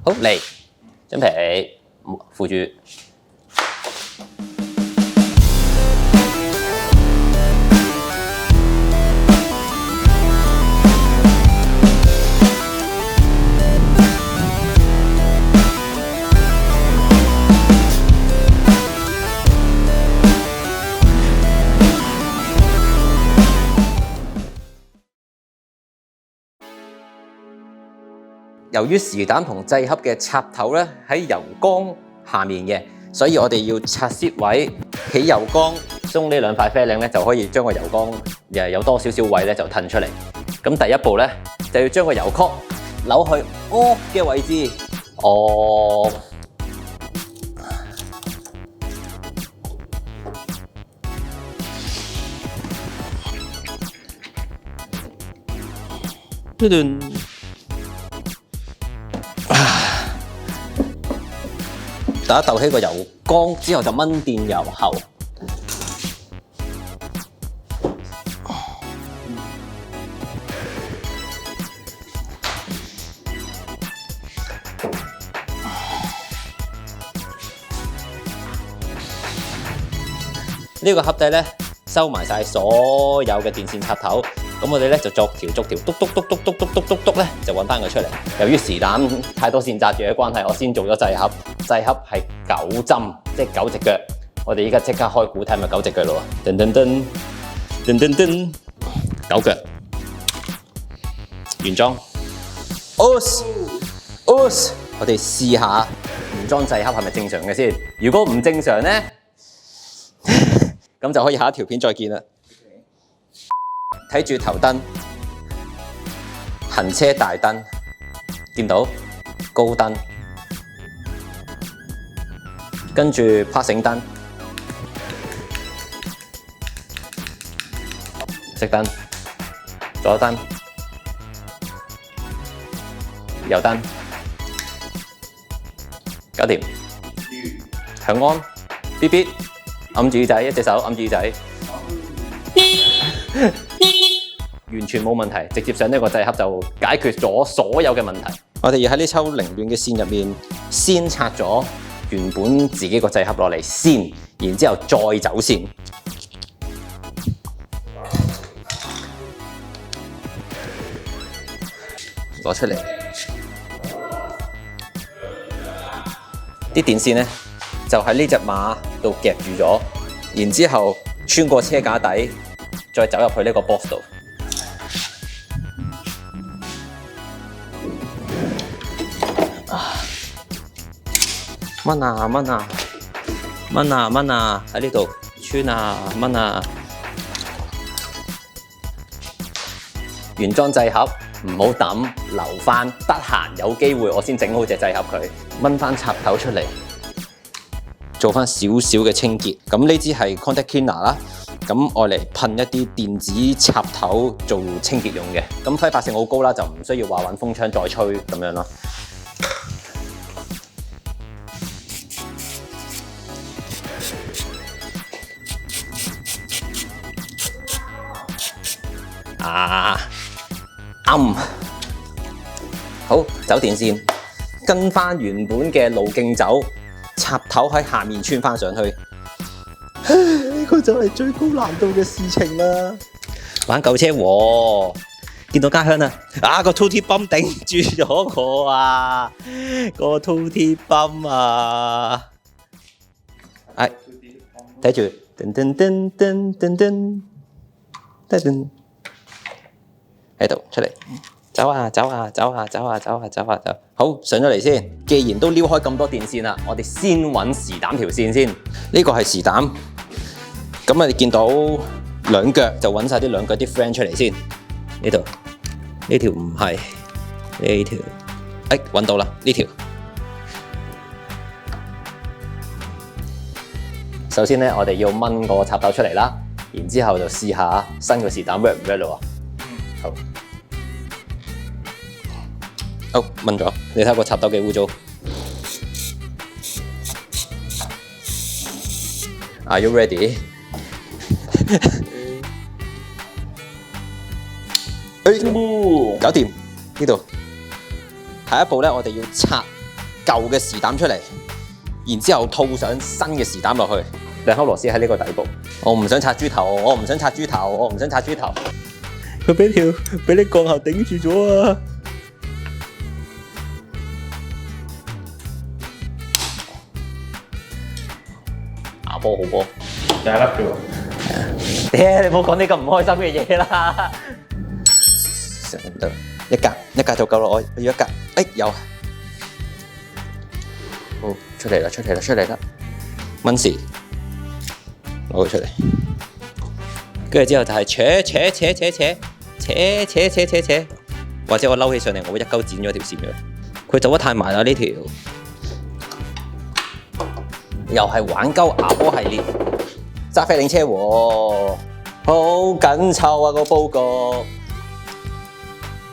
好嚟，準備扶住。由於時膽同製盒嘅插頭咧喺油缸下面嘅，所以我哋要拆蝕位起油缸，中呢兩塊啡領咧就可以將個油缸有多少位咧就褪出嚟。咁第一步咧就要將個油曲扭去 off 嘅位置，off。打鬥起個油缸之後就掹電油喉，呢個盒底咧收埋晒所有嘅電線插頭。咁我哋咧就逐條篤咧就揾翻佢出嚟。由於時膽太多線紮住嘅關係，我先做咗製盒。製盒係9針，即係9隻腳。我哋依家即刻開估睇咪9隻腳咯喎！9腳原裝。os， 我哋試下原裝製盒係咪正常嘅先？如果唔正常咧，咁就可以下一條片再見啦。睇住頭燈、行車大燈，見到高燈，跟住拍醒燈、熄燈、左燈、右燈，搞掂。響安，嗶嗶，揞住耳仔，一隻手揞住耳仔。完全冇問題，直接上呢個製盒就解決咗所有嘅問題。我哋要喺呢抽凌亂嘅線入面，先拆咗原本自己個製盒落嚟先，然之後再走線。攞出嚟，啲電線咧就喺呢隻馬度夾住咗，然之後穿過車架底，再走入去呢個 box 度。掹啊！喺呢度穿啊，掹啊！原裝製盒唔好抌，留翻，得閒有機會我先整好隻製盒佢，掹翻插頭出嚟，做翻少少嘅清潔。咁呢支係 contact cleaner 啦，咁愛嚟噴一啲電子插頭做清潔用嘅。咁揮發性好高啦，就唔需要話揾風槍再吹咁樣咯。好，走電線，跟翻原本嘅路徑走，插頭喺下面穿翻上去。呢個就係最高難度嘅事情啦。玩救車喎，見到家鄉啦！個 2T 泵頂住咗我啊！個 2T 泵啊！睇住，喺度出嚟，走啊！好，上咗嚟先。既然都撩開咁多電線啦，我哋先揾時膽條線先。呢個係時膽，咁我哋見到兩腳就揾晒啲兩腳啲 friend 出嚟先。呢度呢條唔係呢條，揾到啦呢條。首先咧，我哋要掹個插頭出嚟啦，然之後就試下新嘅時膽 work 唔 work 咯。好，掹咗，你睇個插頭幾污糟。Are you ready？ 搞掂呢度。下一步咧，我哋要拆舊嘅匙膽出嚟，然之後套上新嘅匙膽落去。兩粒螺絲喺呢個底部。我唔想拆豬頭，我唔想拆豬頭，我唔想拆豬頭。佢俾你鋼喉頂住咗啊！牙波好波，第一粒啫喎。你唔好講啲咁唔開心嘅嘢啦。唔得，一格就夠啦，我要一格。有。好，出嚟啦！蚊匙攞佢出嚟，跟住之後就係扯，或者我嬲起上嚟，我會一勾剪咗條線嘅。佢走得太埋啦呢條，又係玩鳩牙波系列，揸飛領車喎，好緊湊啊個煲角。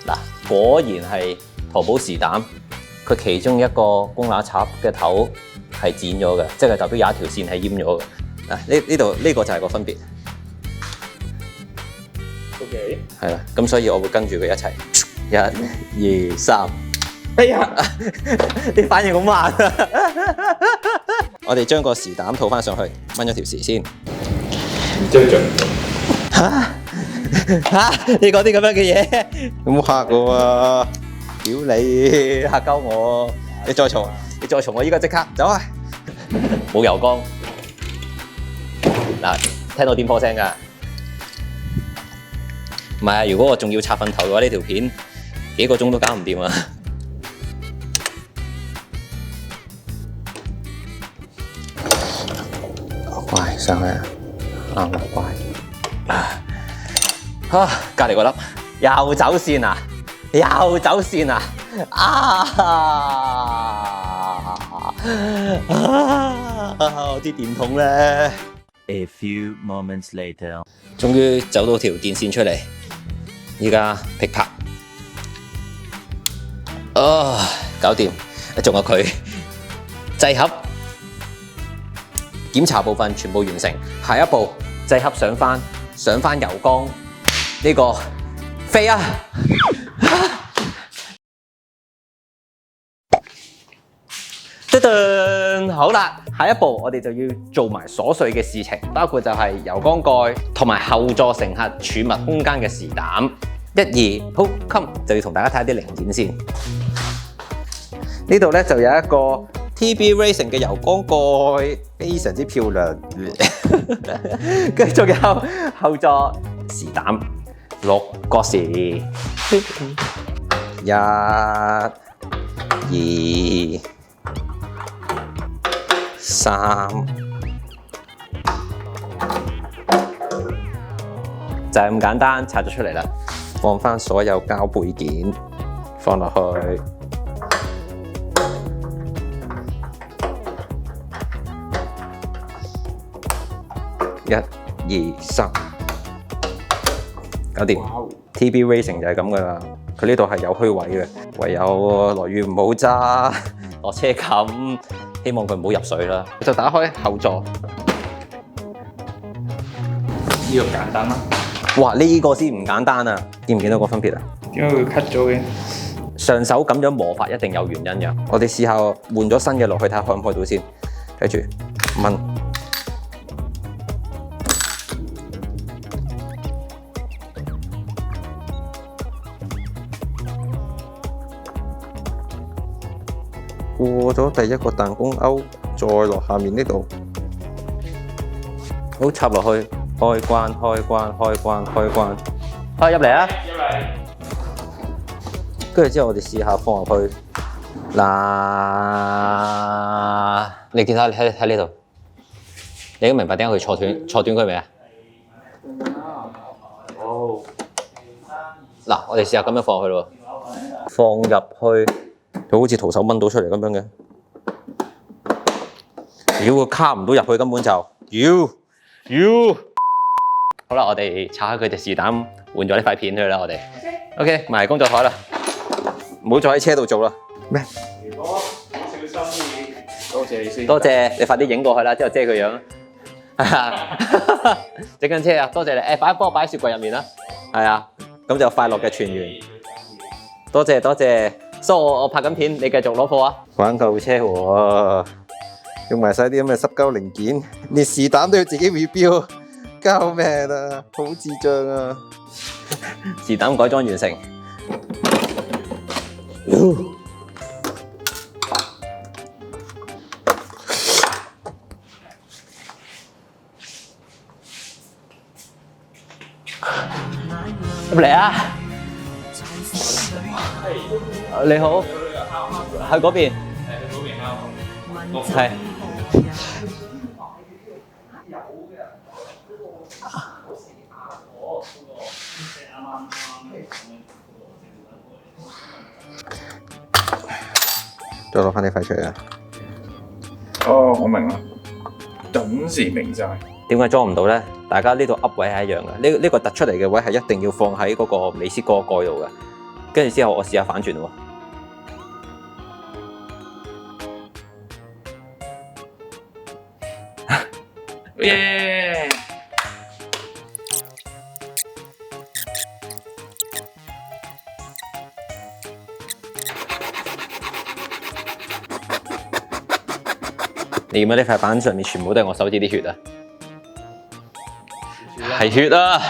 嗱，果然係淘寶匙膽，佢其中一個公乸插嘅頭係剪咗嘅，即係代表有一條線係閹咗嘅。嗱，呢度呢個就係個分別。OK。係啦，咁所以我會跟住佢一齊，一、二、三。哎呀，你反應好慢啊！我哋將個匙膽套翻上去，掹咗條匙先。追盡。嚇！你講啲咁樣嘅嘢，咁嚇我啊！屌你，嚇鳩我！你再嘈，我依家即刻走啊！冇油缸。嗱，聽到點火聲㗎？唔係啊，如果我仲要插份頭嘅話，呢條片幾個鐘都搞唔掂啊！乖，上去啊！啱啦，乖。隔離個粒又走線啊！我啲電筒咧。A few moments later， 終於走到條電線出嚟，依家噼啪，搞掂，仲有佢製盒檢查部分全部完成，下一步製盒上翻油缸，呢個飛啊！好啦，下一步我哋就要做埋瑣碎嘅事情，包括就係油缸蓋同埋後座乘客儲物空間嘅匙膽。1、2，好 come 就要同大家睇下啲零件先。呢度咧就有一個 TB Racing 嘅油缸蓋，非常之漂亮。跟住仲有後座匙膽6個匙，1、2、3，就係咁簡單，拆咗出嚟啦。放翻所有膠配件放落去， 1、2、3，搞掂。TB Racing 就係咁噶啦，佢呢度係有虛位嘅，唯有落雨唔好揸，落車冚。希望佢唔好入水啦，就打開後座。呢個簡單啦。哇！呢個先唔簡單啊！見唔見到個分別啊？點解會 cut 咗嘅？上手咁樣磨法一定有原因嘅。我哋試下換咗新嘅落去睇下開唔開到先。睇住掹。過咗第一個彈弓鈎，再落下面呢度，好插落去，開關，開入嚟啊！跟住之後我哋試下放入去，嗱，你見下，你睇呢度，你已經明白點解佢錯斷佢未啊？哦。嗱，我哋試下咁樣放入去咯，放入去。佢好似徒手掹到出嚟咁樣嘅，妖佢卡唔到入去，根本就妖。好啦，我哋拆開佢隻匙膽，換咗呢塊片佢啦，我哋。OK， 埋工作台啦，唔好再喺車度做啦。咩？如果小心意，多謝你先。多謝你快啲影過去啦，之後遮佢樣。整緊車啊！多謝你，幫我擺喺雪櫃入面啦。係啊，咁就快樂嘅團圓。多謝。所以我拍緊片，你繼續攞貨啊！玩舊車喎，用埋晒啲咁嘅濕鳩零件，連是膽都要自己 rebuild，救命啊！好智障啊！是膽改裝完成。入嚟啊！你好，喺嗰邊。係。再攞翻啲廢出嚟啊！哦，我明啦，頓時明晒。點解裝唔到咧？大家呢度噏位係一樣嘅，呢個突出嚟嘅位係一定要放喺嗰個美斯嗰個蓋度嘅。跟住之後我試下反轉喎。耶！你見唔見呢塊板上面全部都係我手指啲血啊？係血啊！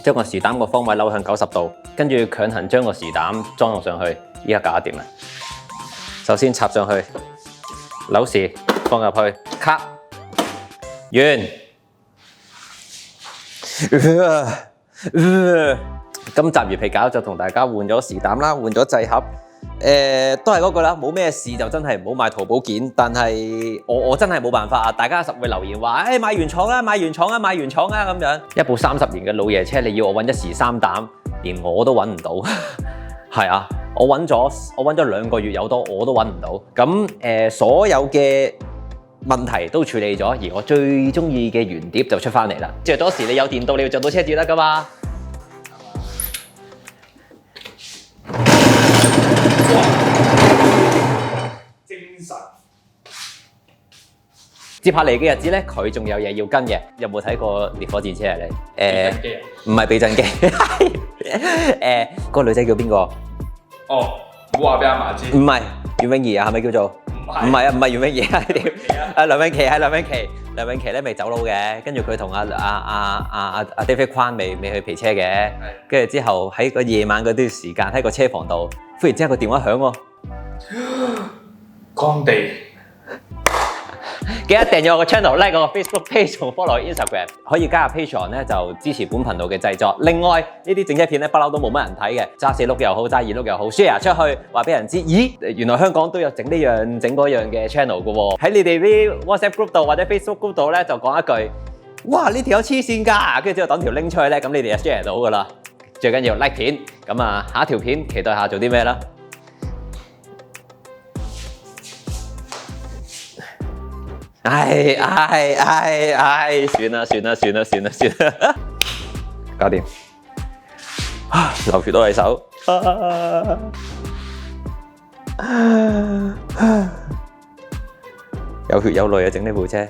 將個時膽個方位扭向90度，跟住強行將個時膽裝落上去，依家搞掂啦。首先插上去，扭時放入去，卡完。今集魚皮餃就同大家換咗時膽啦，換咗掣盒。都係嗰句啦，冇咩事就真係唔好買淘寶件。但係我真係冇辦法啊！大家實會留言話，買原廠啊，買原廠啊，買原廠啊咁樣。一部30年嘅老爺車，你要我揾一時三膽，連我都揾唔到。係啊，我揾咗2個月有多，我都揾唔到。咁所有嘅問題都處理咗，而我最中意嘅原碟就出翻嚟啦。着咗時你有電到，你要着到車至得噶嘛。精神。接下嚟嘅日子咧，佢仲有嘢要跟嘅。有冇睇過烈火戰車啊？你唔係避震機，嗰個女仔叫邊個？哦，唔好話俾阿嫲知。唔係袁詠儀啊，係咪叫做？唔係啊，唔係袁詠儀啊，梁詠琪係梁詠琪。梁詠琪咧未走佬嘅，跟住佢同阿 David Kwan 未去皮車嘅，跟住之後喺個夜晚嗰啲時間喺個車房度，忽然之間個電話響喎。乾地。記得訂閱我個 channel、like 我個 Facebook page 同 follow 我 Instagram， 可以加入 Patreon 咧就支持本頻道嘅製作。另外呢啲整車片咧不嬲都冇乜人睇嘅，揸4碌又好，揸2碌又好 ，share 出去話俾人知，咦原來香港都有整呢樣整嗰樣嘅 channel 嘅喎。喺你哋啲 WhatsApp group 度或者 Facebook group 度咧就講一句，哇呢條友黐線㗎，跟住之後等條 link 出去咧，咁你哋就 share 到㗎啦。最緊要 like 片，咁啊下一條片期待下做啲咩啦。唉，算啦，搞掂，流血都係手，有血有淚啊！整呢部車。